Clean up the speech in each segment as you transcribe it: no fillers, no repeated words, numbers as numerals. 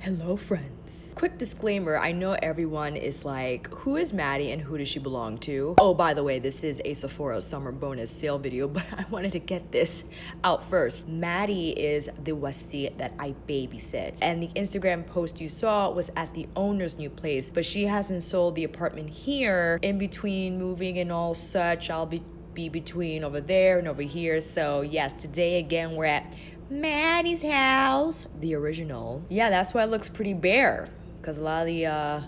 Hello friends. Quick disclaimer, I know everyone is like, who is Maddie and who does she belong to? Oh, by the way, this is a Sephora Summer Bonus Sale video, but I wanted to get this out first. Maddie is the Westie that I babysit, and the Instagram post you saw was at the owner's new place, but she hasn't sold the apartment here. In between moving and all such, I'll be between over there and over here. So yes, today again we're at Maddie's house, the original. Yeah, that's why it looks pretty bare, because a lot of the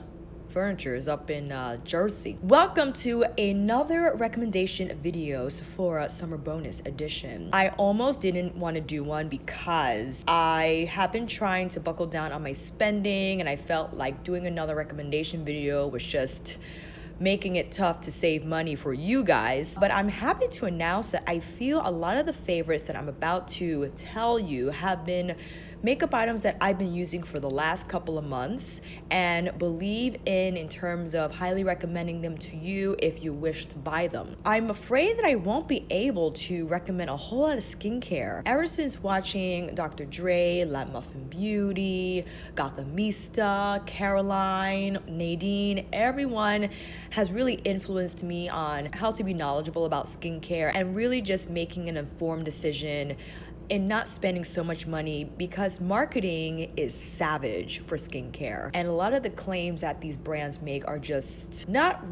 furniture is up in Jersey. Welcome to another recommendation video, Sephora Summer Bonus Edition. I almost didn't want to do one because I have been trying to buckle down on my spending, and I felt like doing another recommendation video was just making it tough to save money for you guys. But I'm happy to announce that I feel a lot of the favorites that I'm about to tell you have been makeup items that I've been using for the last couple of months and believe in terms of highly recommending them to you if you wish to buy them. I'm afraid that I won't be able to recommend a whole lot of skincare. Ever since watching Dr. Dre, Let Muffin Beauty, Gothamista, Caroline, Nadine, everyone has really influenced me on how to be knowledgeable about skincare and really just making an informed decision and not spending so much money, because marketing is savage for skincare. And a lot of the claims that these brands make are just not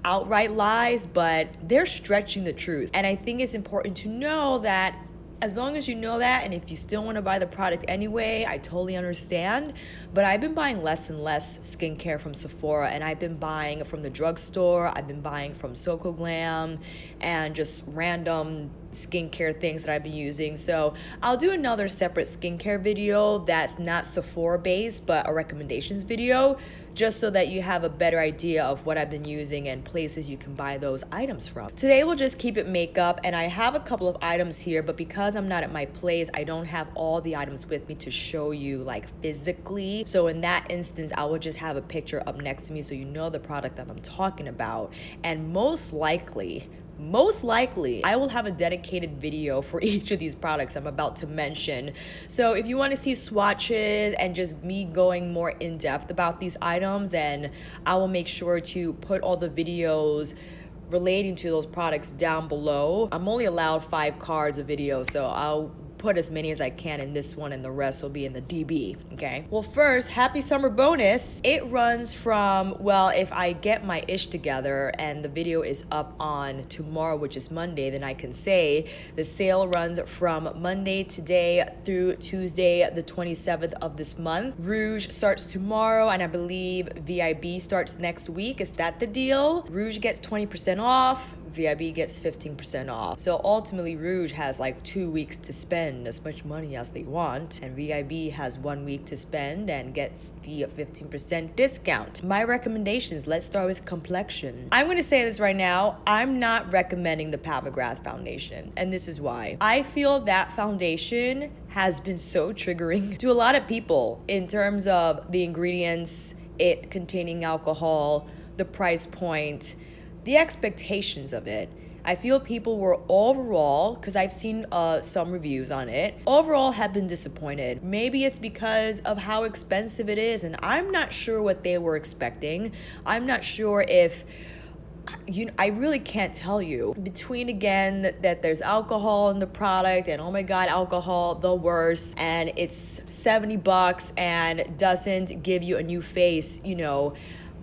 outright lies, but they're stretching the truth. And I think it's important to know that as long as you know that, and if you still want to buy the product anyway, I totally understand. But I've been buying less and less skincare from Sephora, and I've been buying from the drugstore, I've been buying from Soko Glam, and just random skincare things that I've been using. So I'll do another separate skincare video that's not Sephora based, but a recommendations video, just so that you have a better idea of what I've been using and places you can buy those items from. Today we'll just keep it makeup, and I have a couple of items here, but because I'm not at my place, I don't have all the items with me to show you like physically. So in that instance, I will just have a picture up next to me so you know the product that I'm talking about. And most likely, I will have a dedicated video for each of these products I'm about to mention. So if you want to see swatches and just me going more in depth about these items, then I will make sure to put all the videos relating to those products down below. I'm only allowed 5 cards of video, so I'll put as many as I can in this one, and the rest will be in the DB, okay? Well, first, happy summer bonus. It runs from, well, if I get my ish together and the video is up on tomorrow, which is Monday, then I can say the sale runs from Monday today through Tuesday, the 27th of this month. Rouge starts tomorrow, and I believe VIB starts next week. Is that the deal? Rouge gets 20% off. VIB gets 15% off. So ultimately, Rouge has like 2 weeks to spend as much money as they want, and VIB has 1 week to spend and gets the 15% discount. My recommendations, let's start with complexion. I'm gonna say this right now, I'm not recommending the Pat McGrath foundation, and this is why. I feel that foundation has been so triggering to a lot of people in terms of the ingredients, it containing alcohol, the price point, the expectations of it. I feel people were overall, because I've seen some reviews on it, overall have been disappointed. Maybe it's because of how expensive it is, and I'm not sure what they were expecting. I'm not sure if, I really can't tell you. Between, again, that there's alcohol in the product, and oh my god, alcohol, the worst, and it's $70 and doesn't give you a new face,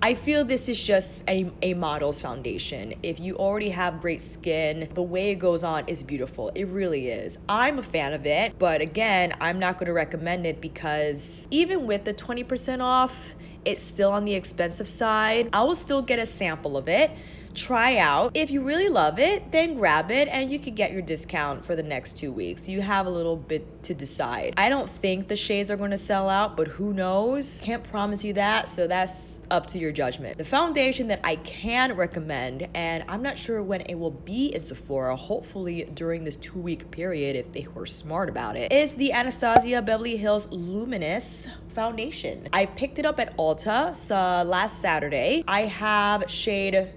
I feel this is just a model's foundation. If you already have great skin, the way it goes on is beautiful. It really is. I'm a fan of it, but again, I'm not going to recommend it because even with the 20% off, it's still on the expensive side. I will still get a sample of it, try out. If you really love it, then grab it and you could get your discount for the next 2 weeks. You have a little bit to decide. I don't think the shades are going to sell out, but who knows? Can't promise you that, so that's up to your judgment. The foundation that I can recommend, and I'm not sure when it will be in Sephora, hopefully during this 2-week period if they were smart about it, is the Anastasia Beverly Hills Luminous foundation. I picked it up at Ulta last Saturday. I have shade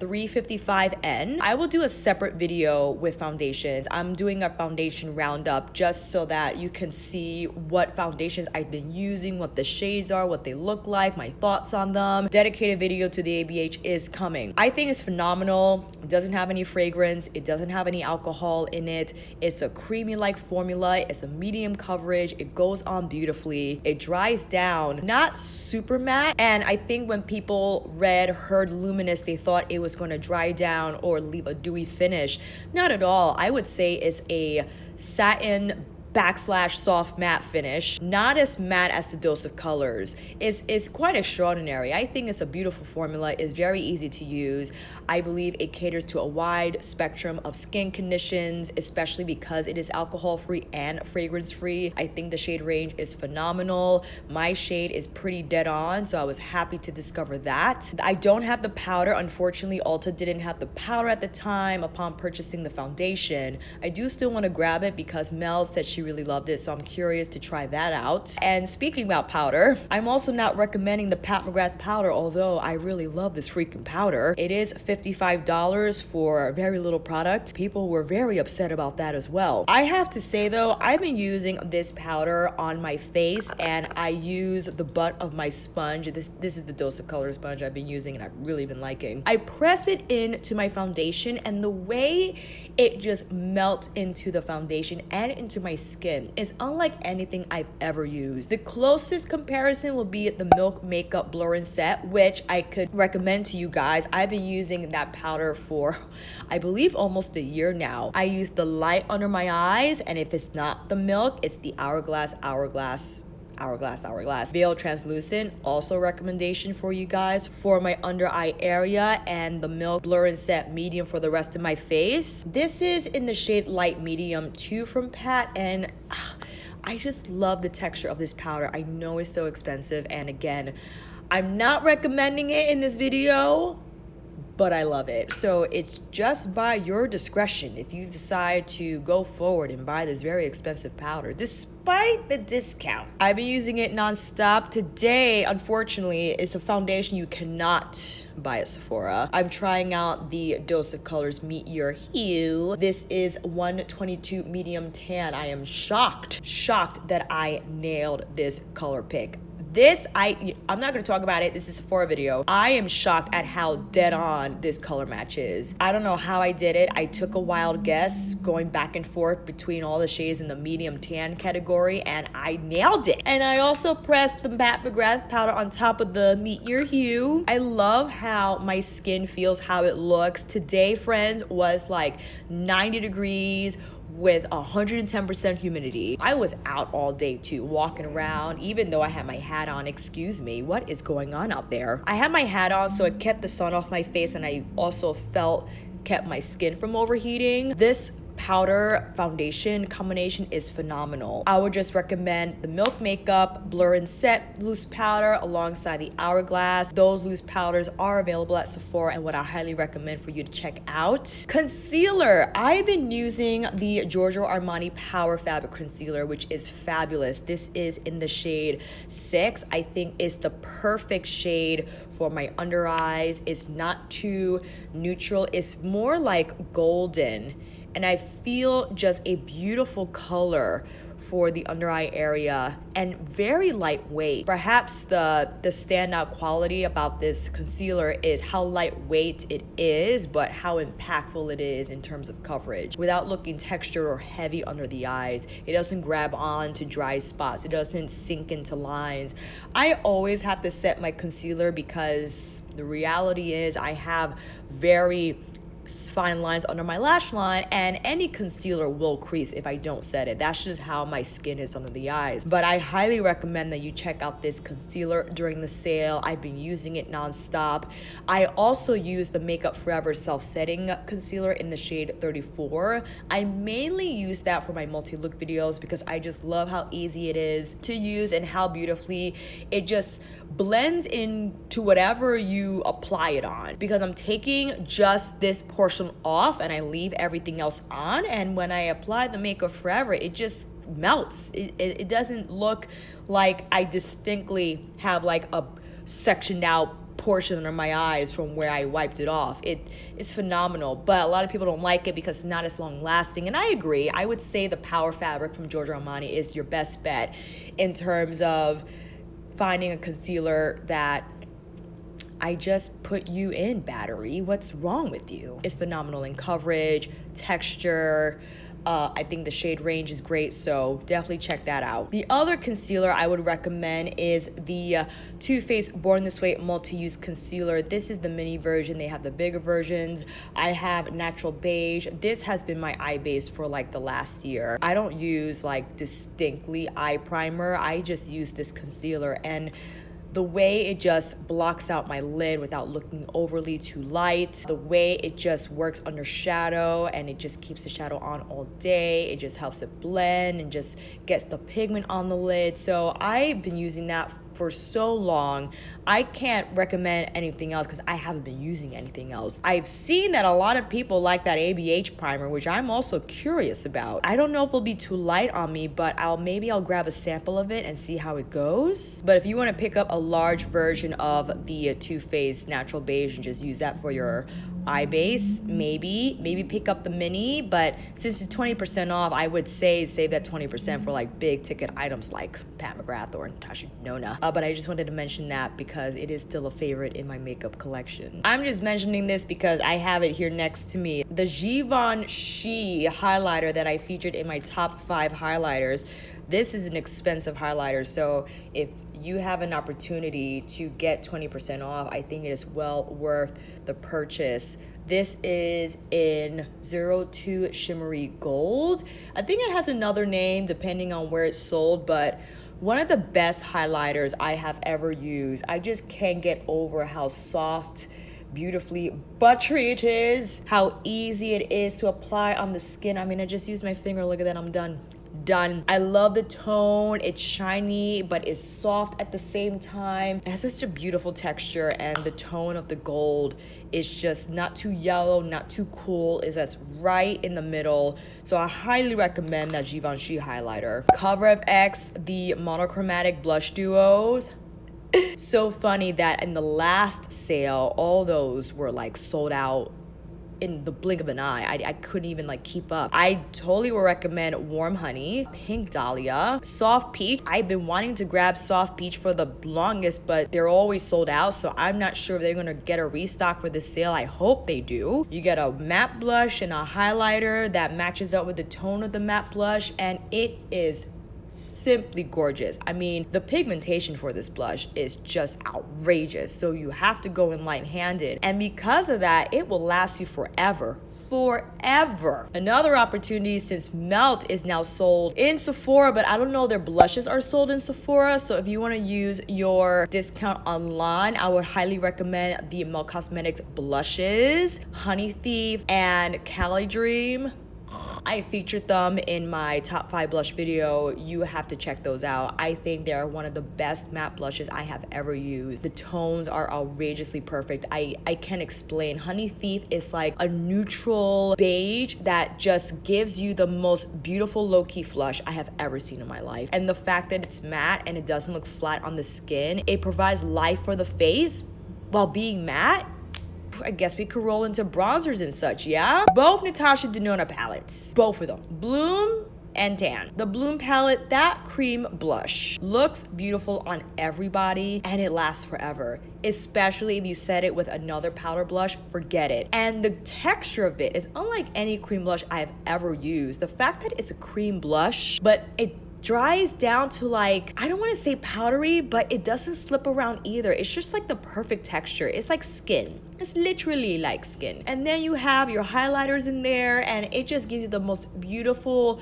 355N. I will do a separate video with foundations. I'm doing a foundation roundup just so that you can see what foundations I've been using, what the shades are, what they look like, my thoughts on them. Dedicated video to the ABH is coming. I think it's phenomenal. It doesn't have any fragrance. It doesn't have any alcohol in it. It's a creamy-like formula. It's a medium coverage. It goes on beautifully. It dries down, not super matte. And I think when people heard Luminous, they thought it was going to dry down or leave a dewy finish. Not at all. I would say it's a satin / soft matte finish, not as matte as the Dose of Colors. It's quite extraordinary. I think it's a beautiful formula. It's very easy to use. I believe it caters to a wide spectrum of skin conditions, especially because it is alcohol free and fragrance free. I think the shade range is phenomenal. My shade is pretty dead on, so I was happy to discover that. I don't have the powder. Unfortunately, Ulta didn't have the powder at the time upon purchasing the foundation. I do still want to grab it because Mel said she really loved it, so I'm curious to try that out. And speaking about powder, I'm also not recommending the Pat McGrath powder, although I really love this freaking powder. It is $55 for a very little product. People were very upset about that as well. I have to say though, I've been using this powder on my face and I use the butt of my sponge. This is the Dose of Color sponge I've been using and I've really been liking. I press it into my foundation and the way it just melts into the foundation and into my skin is unlike anything I've ever used. The closest comparison will be the Milk Makeup Blur and Set, which I could recommend to you guys. I've been using that powder for, I believe, almost a year now. I use the light under my eyes, and if it's not the Milk, it's the Hourglass Veil Translucent. Also recommendation for you guys for my under eye area, and the Milk Blur and Set Medium for the rest of my face. This is in the shade Light Medium 2 from Pat, and I just love the texture of this powder. I know it's so expensive, and again, I'm not recommending it in this video, but I love it. So it's just by your discretion if you decide to go forward and buy this very expensive powder, despite the discount. I've been using it nonstop. Today, unfortunately, it's a foundation you cannot buy at Sephora. I'm trying out the Dose of Colors Meet Your Hue. This is 122 medium tan. I am shocked that I nailed this color pick. I'm not going to talk about it. This is a Sephora video. I am shocked at how dead on this color match is. I don't know how I did it. I took a wild guess going back and forth between all the shades in the medium tan category, and I nailed it. And I also pressed the Pat McGrath powder on top of the Meet Your Hue. I love how my skin feels, how it looks. Today, friends, was like 90 degrees with 110% humidity. I was out all day too, walking around, even though I had my hat on. Excuse me, what is going on out there? I had my hat on so it kept the sun off my face, and I also kept my skin from overheating. This powder foundation combination is phenomenal. I would just recommend the Milk Makeup Blur and Set loose powder alongside the Hourglass. Those loose powders are available at Sephora and what I highly recommend for you to check out. Concealer. I've been using the Giorgio Armani Power Fabric Concealer, which is fabulous. This is in the shade 6. I think it's the perfect shade for my under eyes. It's not too neutral. It's more like golden. And I feel just a beautiful color for the under eye area and very lightweight. Perhaps the standout quality about this concealer is how lightweight it is, but how impactful it is in terms of coverage. Without looking textured or heavy under the eyes, it doesn't grab on to dry spots. It doesn't sink into lines. I always have to set my concealer because the reality is I have very fine lines under my lash line, and any concealer will crease if I don't set it. That's just how my skin is under the eyes. But I highly recommend that you check out this concealer during the sale. I've been using it nonstop. I also use the Makeup Forever self-setting concealer in the shade 34. I mainly use that for my multi-look videos because I just love how easy it is to use and how beautifully it just blends into whatever you apply it on, because I'm taking just this portion off and I leave everything else on, and when I apply the Makeup Forever, it just melts. It doesn't look like I distinctly have like a sectioned out portion under my eyes from where I wiped it off. It's phenomenal, but a lot of people don't like it because it's not as long lasting, and I agree. I would say the Power Fabric from Giorgio Armani is your best bet in terms of finding a concealer that I just put you in, battery. What's wrong with you? It's phenomenal in coverage, texture. I think the shade range is great, so definitely check that out. The other concealer I would recommend is the Too Faced Born This Way Multi-Use Concealer. This is the mini version. They have the bigger versions. I have Natural Beige. This has been my eye base for like the last year. I don't use like distinctly eye primer. I just use this concealer, and the way it just blocks out my lid without looking overly too light, the way it just works under shadow and it just keeps the shadow on all day, it just helps it blend and just gets the pigment on the lid. So I've been using that for so long. I can't recommend anything else because I haven't been using anything else. I've seen that a lot of people like that ABH primer, which I'm also curious about. I don't know if it'll be too light on me, but maybe I'll grab a sample of it and see how it goes. But if you want to pick up a large version of the Too Faced Natural Beige and just use that for your eye base, maybe pick up the mini. But since it's 20% off, I would say save that 20% for like big ticket items like Pat McGrath or Natasha Denona. But I just wanted to mention that because it is still a favorite in my makeup collection. I'm just mentioning this because I have it here next to me. The Givenchy highlighter that I featured in my top 5 highlighters. This is an expensive highlighter, so if you have an opportunity to get 20% off, I think it is well worth the purchase. This is in 02 Shimmery Gold. I think it has another name depending on where it's sold, but one of the best highlighters I have ever used. I just can't get over how soft, beautifully buttery it is, how easy it is to apply on the skin. I mean, I just use my finger, look at that, I'm done. I love the tone. It's shiny, but it's soft at the same time. It has such a beautiful texture, and the tone of the gold is just not too yellow, not too cool. It's just right in the middle. So I highly recommend that Givenchy highlighter. Cover FX, the monochromatic blush duos. So funny that in the last sale, all those were like sold out in the blink of an eye. I couldn't even like keep up. I totally would recommend Warm Honey, Pink Dahlia, Soft Peach. I've been wanting to grab Soft Peach for the longest, but they're always sold out, so I'm not sure if they're gonna get a restock for this sale. I hope they do. You get a matte blush and a highlighter that matches up with the tone of the matte blush, and it is simply gorgeous. I mean, the pigmentation for this blush is just outrageous, so you have to go in light-handed, and because of that, it will last you forever. Another opportunity, since Melt is now sold in Sephora, but I don't know their blushes are sold in Sephora, so if you want to use your discount online, I would highly recommend the Melt Cosmetics blushes, Honey Thief and Cali Dream. I featured them in my top 5 blush video. You have to check those out. I think they're one of the best matte blushes I have ever used. The tones are outrageously perfect. I can't explain. Honey Thief is like a neutral beige that just gives you the most beautiful low-key flush I have ever seen in my life. And the fact that it's matte and it doesn't look flat on the skin, it provides life for the face while being matte. I guess we could roll into bronzers and such, yeah? Both Natasha Denona palettes. Both of them. Bloom and Tan. The Bloom palette, that cream blush looks beautiful on everybody and it lasts forever. Especially if you set it with another powder blush, forget it. And the texture of it is unlike any cream blush I've ever used. The fact that it's a cream blush, but it dries down to like, I don't want to say powdery, but it doesn't slip around either. It's just like the perfect texture. It's like skin. It's literally like skin. And then you have your highlighters in there and it just gives you the most beautiful,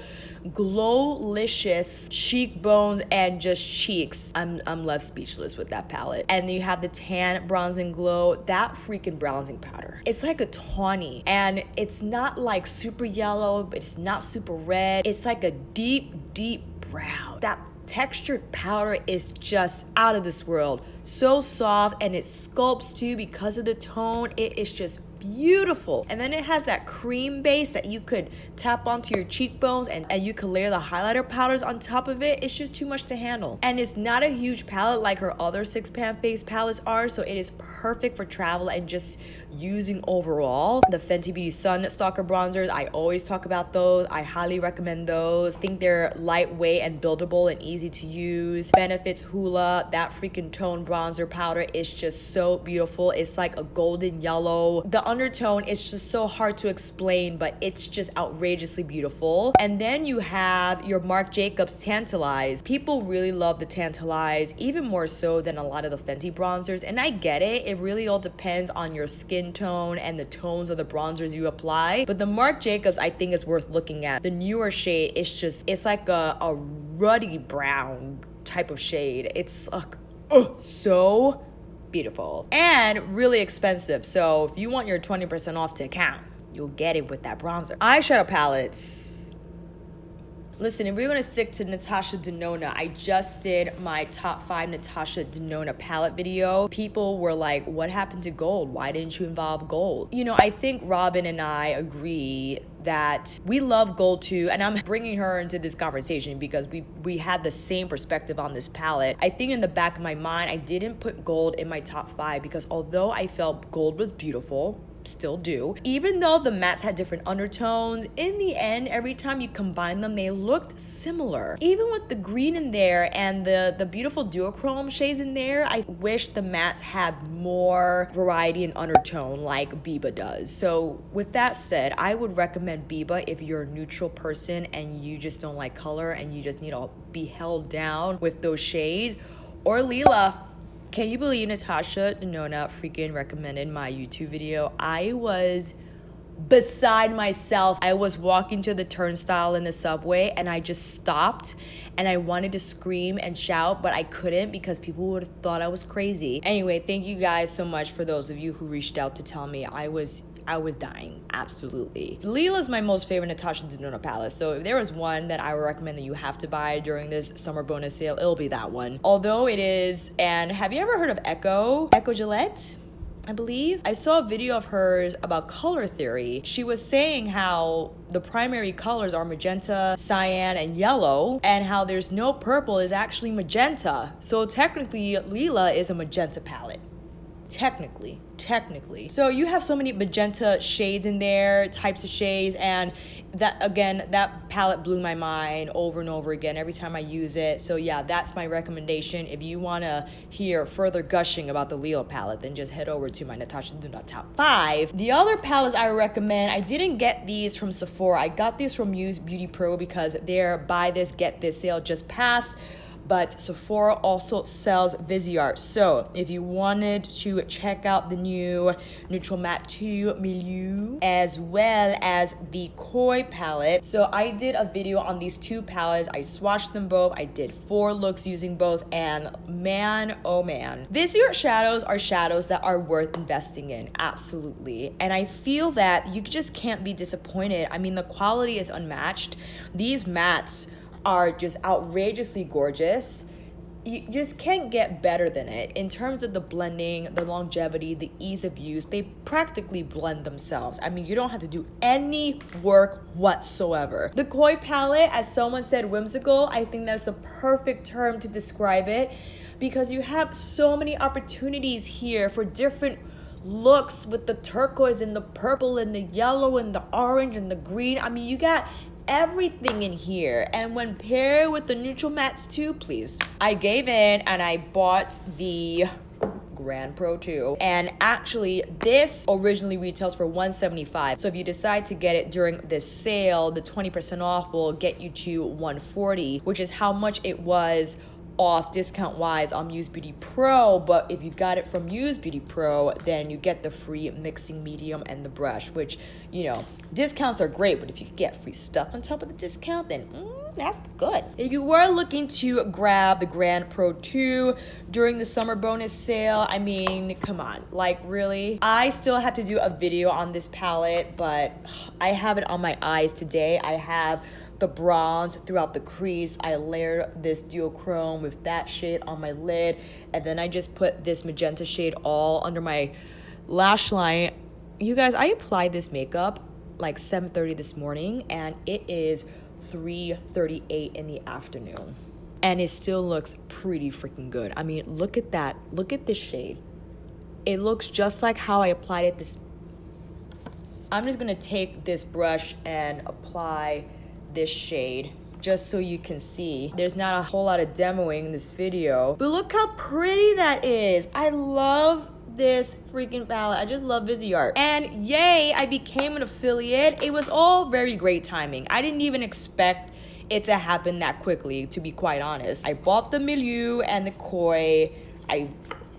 glow-licious cheekbones and just cheeks. I'm left speechless with that palette. And then you have the Tan Bronzing Glow, that freaking bronzing powder. It's like a tawny and it's not like super yellow, but it's not super red. It's like a deep brown. That textured powder is just out of this world. So soft, and it sculpts too because of the tone. It is just beautiful. And then it has that cream base that you could tap onto your cheekbones, and you could layer the highlighter powders on top of it. It's just too much to handle. And it's not a huge palette like her other 6-pan face palettes are, so it is perfect for travel and just using overall. The Fenty Beauty Sun Stalk'r bronzers, I always talk about those. I highly recommend those. I think they're lightweight and buildable and easy to use. Benefits Hoola, that freaking tone bronzer powder is just so beautiful. It's like a golden yellow. The undertone is just so hard to explain, but it's just outrageously beautiful. And then you have your Marc Jacobs Tantalize. People really love the Tantalize, even more so than a lot of the Fenty bronzers, and I get it. It really all depends on your skin tone and the tones of the bronzers you apply. But the Marc Jacobs, I think, is worth looking at. The newer shade, it's like a ruddy brown type of shade. It's so beautiful and really expensive. So if you want your 20% off to count, you'll get it with that bronzer. Eyeshadow palettes. Listen, if we're gonna stick to Natasha Denona, I just did my top 5 Natasha Denona palette video. People were like, what happened to gold? Why didn't you involve gold? You know, I think Robin and I agree that we love gold too, and I'm bringing her into this conversation because we had the same perspective on this palette. I think in the back of my mind, I didn't put gold in my top 5 because although I felt gold was beautiful, still do, even though the mattes had different undertones, in the end, every time you combine them, they looked similar. Even with the green in there and the beautiful duochrome shades in there, I wish the mattes had more variety and undertone like Biba does. So with that said, I would recommend Biba if you're a neutral person and you just don't like color and you just need to be held down with those shades, or Lila. Can you believe Natasha Denona freaking recommended my YouTube video? I was beside myself. I was walking to the turnstile in the subway and I just stopped and I wanted to scream and shout, but I couldn't because people would have thought I was crazy. Anyway, thank you guys so much for those of you who reached out to tell me I was dying, absolutely. Lila's my most favorite Natasha Denona palette, so if there was one that I would recommend that you have to buy during this summer bonus sale, it'll be that one. Although it is, and have you ever heard of Echo Gillette? I believe. I saw a video of hers about color theory. She was saying how the primary colors are magenta, cyan, and yellow, and how there's no purple is actually magenta. So technically, Lila is a magenta palette. Technically. So you have so many magenta shades in there, types of shades, and that palette blew my mind over and over again every time I use it. So yeah, that's my recommendation. If you want to hear further gushing about the Lila palette, then just head over to my Natasha Denona top 5. The other palettes I recommend, I didn't get these from Sephora. I got these from Muse Beauty Pro because their buy this, get this sale just passed. But Sephora also sells VISEART. So if you wanted to check out the new Neutral Matte 2 Milieu as well as the Coy palette. So I did a video on these two palettes. I swatched them both. I did 4 looks using both, and man, oh man. VISEART shadows are shadows that are worth investing in, absolutely. And I feel that you just can't be disappointed. I mean, the quality is unmatched. These mattes are just outrageously gorgeous. You just can't get better than it. In terms of the blending, the longevity, the ease of use, they practically blend themselves. I mean, you don't have to do any work whatsoever. The Coy palette, as someone said, whimsical. I think that's the perfect term to describe it because you have so many opportunities here for different looks with the turquoise and the purple and the yellow and the orange and the green. I mean, you got everything in here, and when paired with the neutral mattes too, please. I gave in and I bought the Grand Pro 2, and actually this originally retails for $175. So if you decide to get it during this sale, the 20% off will get you to $140, which is how much it was off discount wise on Muse Beauty Pro. But if you got it from Muse Beauty Pro, then you get the free mixing medium and the brush, which, you know, discounts are great, but if you could get free stuff on top of the discount, then that's good. If you were looking to grab the Grand Pro 2 during the summer bonus sale, I mean, come on, like really? I still have to do a video on this palette, but I have it on my eyes today. I have the bronze throughout the crease. I layered this duochrome with that shade on my lid, and then I just put this magenta shade all under my lash line You guys, I applied this makeup like 7:30 this morning and it is 3:38 in the afternoon. And it still looks pretty freaking good. I mean, look at that. Look at this shade. It looks just like how I applied it this. I'm just gonna take this brush and apply this shade just so you can see. There's not a whole lot of demoing in this video, but look how pretty that is. I love this freaking palette. I just love VISEART. And yay, I became an affiliate. It was all very great timing. I didn't even expect it to happen that quickly, to be quite honest. I bought the Milieu and the Coy. I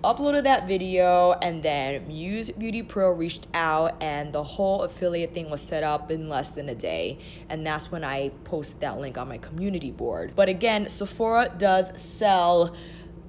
uploaded that video, and then Muse Beauty Pro reached out and the whole affiliate thing was set up in less than a day. And that's when I posted that link on my community board. But again, Sephora does sell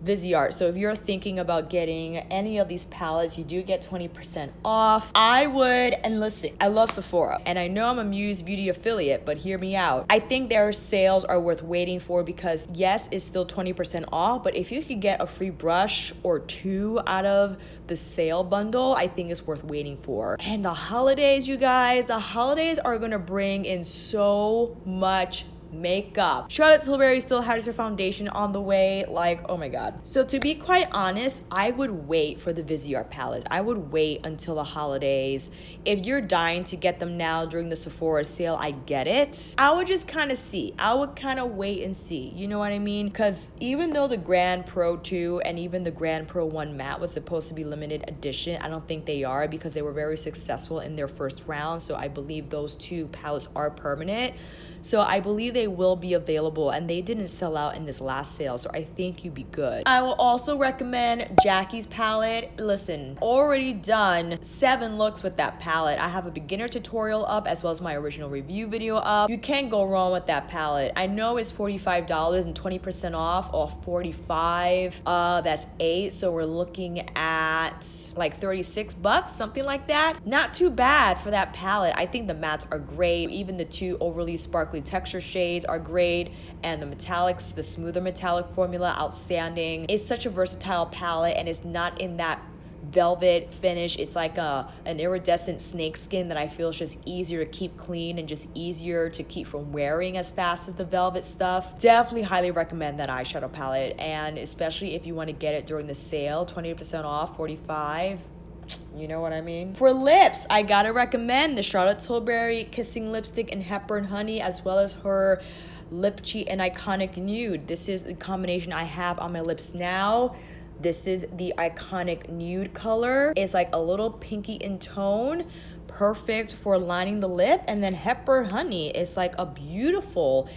VISEART. So if you're thinking about getting any of these palettes, you do get 20% off. I would, and listen, I love Sephora and I know I'm a Muse Beauty affiliate, but hear me out. I think their sales are worth waiting for because yes, it's still 20% off, but if you could get a free brush or two out of the sale bundle, I think it's worth waiting for. And the holidays, you guys, the holidays are gonna bring in so much makeup. Charlotte Tilbury still has her foundation on the way. Like, oh my god. So to be quite honest, I would wait for the VISEART palettes. I would wait until the holidays. If you're dying to get them now during the Sephora sale, I get it. I would just kind of see. I would kind of wait and see. You know what I mean? Because even though the Grand Pro 2 and even the Grand Pro 1 matte was supposed to be limited edition, I don't think they are because they were very successful in their first round. So I believe those two palettes are permanent. So I believe they will be available, and they didn't sell out in this last sale, so I think you'd be good. I will also recommend Jackie's palette. Listen, already done 7 looks with that palette. I have a beginner tutorial up as well as my original review video up. You can't go wrong with that palette. I know it's $45 and 20% off, or $45. That's 8, so we're looking at like 36 bucks, something like that. Not too bad for that palette. I think the mattes are great. Even the 2 overly sparkly texture shades are great, and the metallics, the smoother metallic formula, outstanding. It's such a versatile palette, and it's not in that velvet finish. It's like an iridescent snake skin that I feel is just easier to keep clean and just easier to keep from wearing as fast as the velvet stuff. Definitely highly recommend that eyeshadow palette, and especially if you want to get it during the sale, 20% off, $45. You know what I mean? For lips, I gotta recommend the Charlotte Tilbury Kissing Lipstick in Hepburn Honey, as well as her Lip Cheat and Iconic Nude. This is the combination I have on my lips now. This is the Iconic Nude color. It's like a little pinky in tone, perfect for lining the lip. And then Hepburn Honey is like a beautiful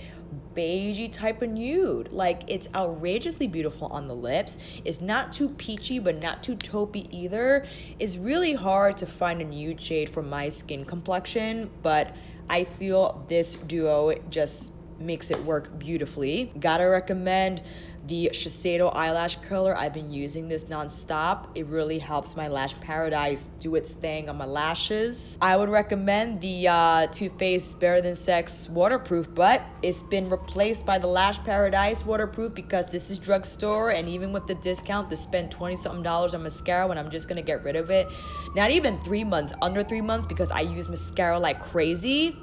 beigey type of nude. Like, it's outrageously beautiful on the lips. It's not too peachy but not too taupey either. It's really hard to find a nude shade for my skin complexion, but I feel this duo just makes it work beautifully. Gotta recommend the Shiseido eyelash curler. I've been using this non-stop. It really helps my Lash Paradise do its thing on my lashes. I would recommend the Too Faced Better Than Sex waterproof, but it's been replaced by the Lash Paradise waterproof because this is drugstore, and even with the discount to spend $20-something on mascara when I'm just gonna get rid of it. Not even 3 months, under 3 months, because I use mascara like crazy.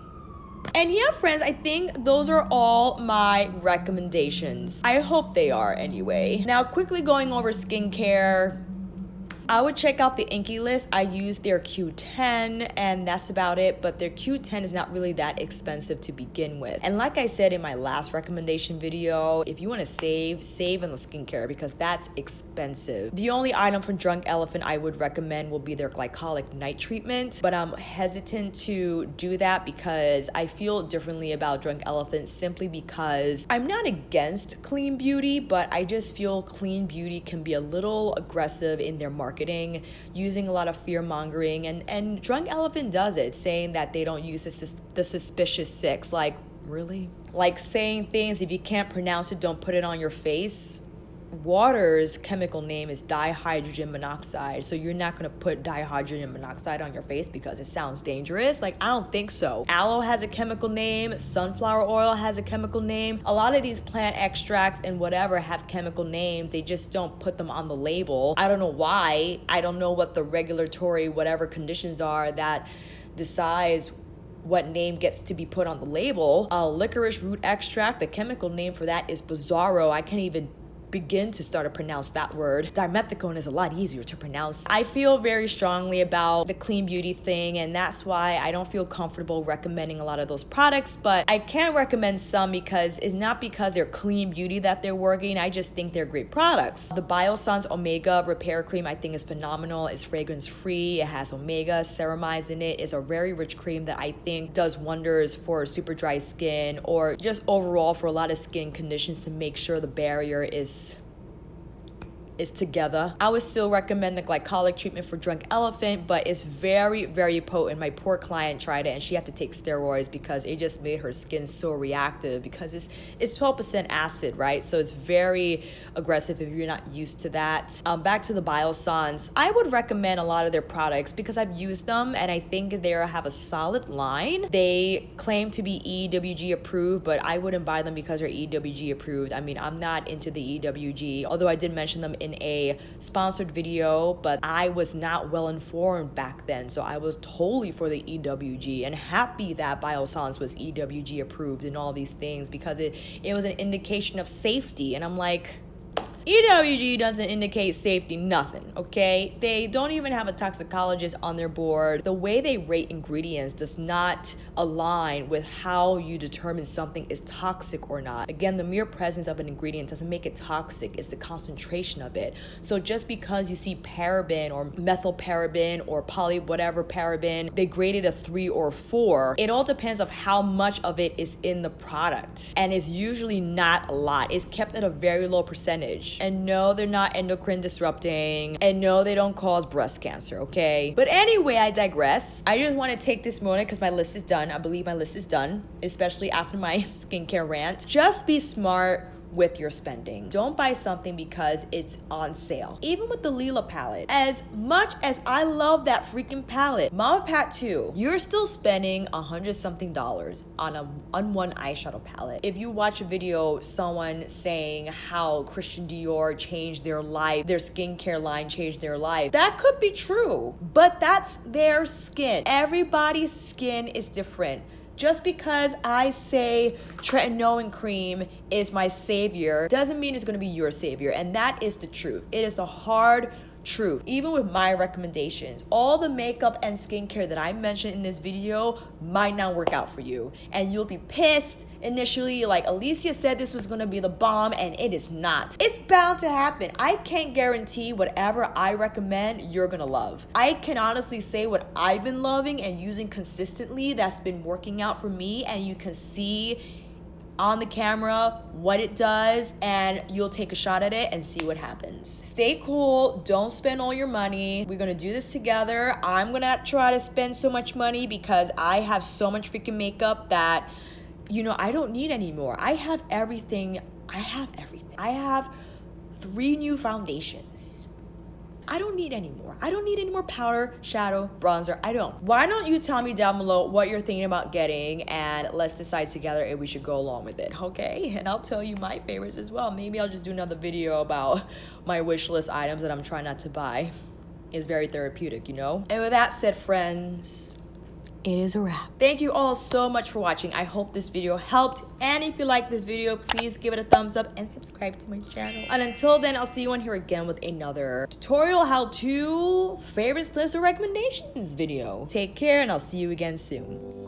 And yeah, friends, I think those are all my recommendations. I hope they are anyway. Now, quickly going over skincare, I would check out the Inky List. I use their Q10 and that's about it, but their Q10 is not really that expensive to begin with. And like I said in my last recommendation video, if you want to save on the skincare because that's expensive. The only item from Drunk Elephant I would recommend will be their glycolic night treatment, but I'm hesitant to do that because I feel differently about Drunk Elephant simply because I'm not against clean beauty, but I just feel clean beauty can be a little aggressive in their marketing, using a lot of fear mongering, and Drunk Elephant does it, saying that they don't use the suspicious 6. Like, really? Like saying things, if you can't pronounce it, don't put it on your face. water's chemical name is dihydrogen monoxide, so you're not going to put dihydrogen monoxide on your face because it sounds dangerous. Like, I don't think so. Aloe has a chemical name, sunflower oil has a chemical name. A lot of these plant extracts and whatever have chemical names. They just don't put them on the label. I don't know why. I don't know what the regulatory whatever conditions are that decides what name gets to be put on the label. Licorice root extract, the chemical name for that is Bizarro. I can't even begin to start to pronounce that word. Dimethicone is a lot easier to pronounce. I feel very strongly about the clean beauty thing, and that's why I don't feel comfortable recommending a lot of those products, but I can recommend some because it's not because they're clean beauty that they're working. I just think they're great products. The Biossance Omega Repair Cream I think is phenomenal. It's fragrance free. It has omega ceramides in it. It's a very rich cream that I think does wonders for super dry skin or just overall for a lot of skin conditions to make sure the barrier is together. I would still recommend the glycolic treatment for Drunk Elephant, but it's very, very potent. My poor client tried it and she had to take steroids because it just made her skin so reactive because it's 12% acid, right? So it's very aggressive if you're not used to that. Back to the Biossance, I would recommend a lot of their products because I've used them and I think they have a solid line. They claim to be EWG approved, but I wouldn't buy them because they're EWG approved. I mean, I'm not into the EWG, although I did mention them in a sponsored video, but I was not well informed back then, so I was totally for the EWG and happy that Biossance was EWG approved and all these things because it was an indication of safety. And I'm like, EWG doesn't indicate safety, nothing, okay? They don't even have a toxicologist on their board. The way they rate ingredients does not align with how you determine something is toxic or not. Again, the mere presence of an ingredient doesn't make it toxic, it's the concentration of it. So just because you see paraben or methylparaben or poly whatever paraben, they graded a 3 or 4. It all depends of how much of it is in the product. And it's usually not a lot. It's kept at a very low percentage. And no, they're not endocrine disrupting. And no, they don't cause breast cancer, okay? But anyway, I digress. I just want to take this moment because my list is done. I believe my list is done, especially after my skincare rant. Just be smart with your spending. Don't buy something because it's on sale. Even with the Lila palette, as much as I love that freaking palette, Mama Pat too, you're still spending $100-something on one eyeshadow palette. If you watch a video, someone saying how Christian Dior changed their life, their skincare line changed their life, that could be true, but that's their skin. Everybody's skin is different. Just because I say tretinoin cream is my savior doesn't mean it's going to be your savior. And that is the truth. It is the hard truth. Even with my recommendations, all the makeup and skincare that I mentioned in this video might not work out for you. And you'll be pissed initially, like Alicia said this was going to be the bomb, and it is not. It's bound to happen. I can't guarantee whatever I recommend you're going to love. I can honestly say what I've been loving and using consistently that's been working out for me, and you can see on the camera what it does, and you'll take a shot at it and see what happens. Stay cool. Don't spend all your money. We're gonna do this together. I'm gonna try to spend so much money because I have so much freaking makeup that, you know, I don't need anymore. I have everything. I have 3 new foundations. I don't need any more. I don't need any more powder, shadow, bronzer. I don't. Why don't you tell me down below what you're thinking about getting, and let's decide together if we should go along with it, okay? And I'll tell you my favorites as well. Maybe I'll just do another video about my wish list items that I'm trying not to buy. It's very therapeutic, you know? And with that said, friends, it is a wrap. Thank you all so much for watching. I hope this video helped. And if you like this video, please give it a thumbs up and subscribe to my channel. And until then, I'll see you on here again with another tutorial how-to favorites list or recommendations video. Take care, and I'll see you again soon.